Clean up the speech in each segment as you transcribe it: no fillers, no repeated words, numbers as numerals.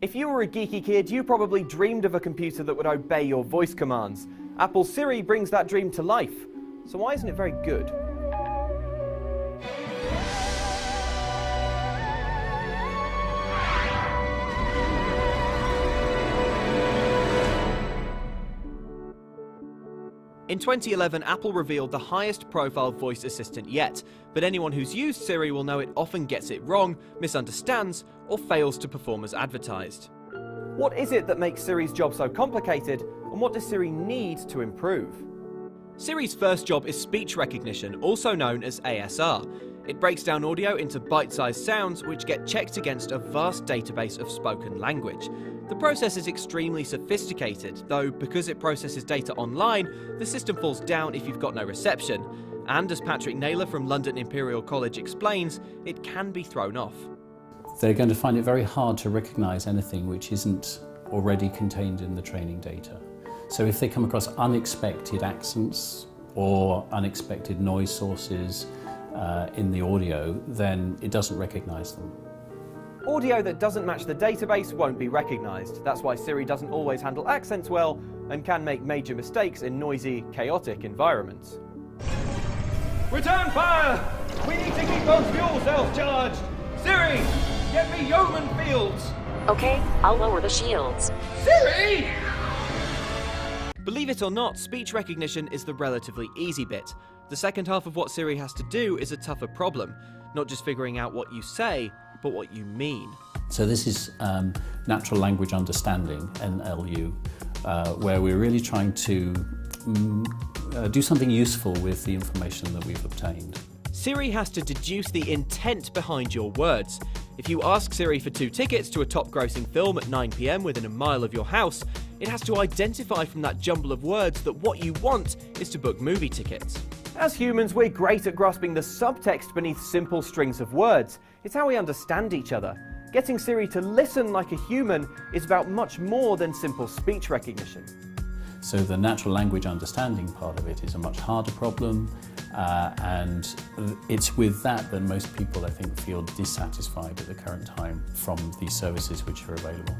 If you were a geeky kid, you probably dreamed of a computer that would obey your voice commands. Apple's Siri brings that dream to life. So why isn't it very good? In 2011, Apple revealed the highest profile voice assistant yet, but anyone who's used Siri will know it often gets it wrong, misunderstands, or fails to perform as advertised. What is it that makes Siri's job so complicated, and what does Siri need to improve? Siri's first job is speech recognition, also known as ASR. It breaks down audio into bite-sized sounds which get checked against a vast database of spoken language. The process is extremely sophisticated, though because it processes data online, the system falls down if you've got no reception. And as Patrick Naylor from London Imperial College explains, it can be thrown off. They're going to find it very hard to recognise anything which isn't already contained in the training data. So if they come across unexpected accents or unexpected noise sources in the audio, then it doesn't recognise them. Audio that doesn't match the database won't be recognised. That's why Siri doesn't always handle accents well and can make major mistakes in noisy, chaotic environments. Return fire! We need to keep those fuel cells charged! Siri, get me Yeoman Fields! Okay, I'll lower the shields. Siri! Believe it or not, speech recognition is the relatively easy bit. The second half of what Siri has to do is a tougher problem. Not just figuring out what you say, but what you mean. So this is natural language understanding, NLU, where we're really trying to do something useful with the information that we've obtained. Siri has to deduce the intent behind your words. If you ask Siri for 2 tickets to a top-grossing film at 9 PM within a mile of your house, it has to identify from that jumble of words that what you want is to book movie tickets. As humans, we're great at grasping the subtext beneath simple strings of words. It's how we understand each other. Getting Siri to listen like a human is about much more than simple speech recognition. So the natural language understanding part of it is a much harder problem, and it's with that most people, I think, feel dissatisfied at the current time from these services which are available.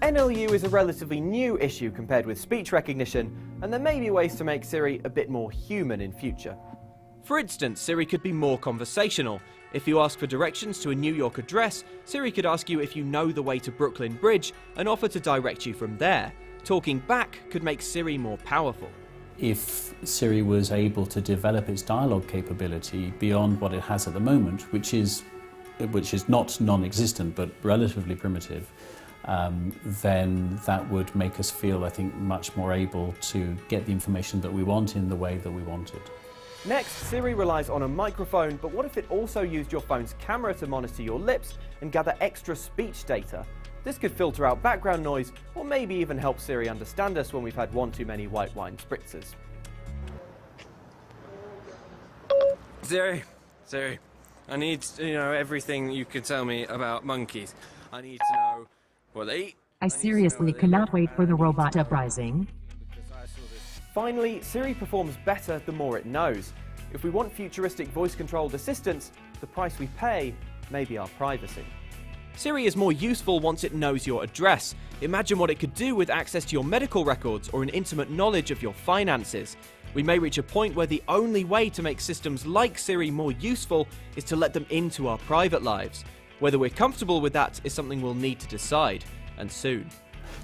NLU is a relatively new issue compared with speech recognition, and there may be ways to make Siri a bit more human in future. For instance, Siri could be more conversational. If you ask for directions to a New York address, Siri could ask you if you know the way to Brooklyn Bridge and offer to direct you from there. Talking back could make Siri more powerful. If Siri was able to develop its dialogue capability beyond what it has at the moment, which is not non-existent but relatively primitive, then that would make us feel, I think, much more able to get the information that we want in the way that we want it. Next, Siri relies on a microphone, but what if it also used your phone's camera to monitor your lips and gather extra speech data? This could filter out background noise, or maybe even help Siri understand us when we've had one too many white wine spritzers. Siri, I need to know everything you can tell me about monkeys. I need to know what they eat. I seriously cannot wait for the robot uprising. Finally, Siri performs better the more it knows. If we want futuristic voice-controlled assistants, the price we pay may be our privacy. Siri is more useful once it knows your address. Imagine what it could do with access to your medical records or an intimate knowledge of your finances. We may reach a point where the only way to make systems like Siri more useful is to let them into our private lives. Whether we're comfortable with that is something we'll need to decide, and soon.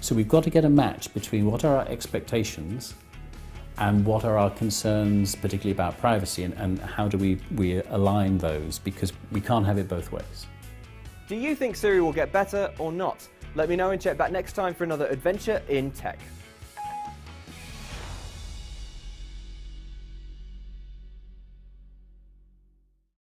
So we've got to get a match between what are our expectations and what are our concerns, particularly about privacy, and how do we align those, because we can't have it both ways. Do you think Siri will get better or not? Let me know and check back next time for another adventure in tech.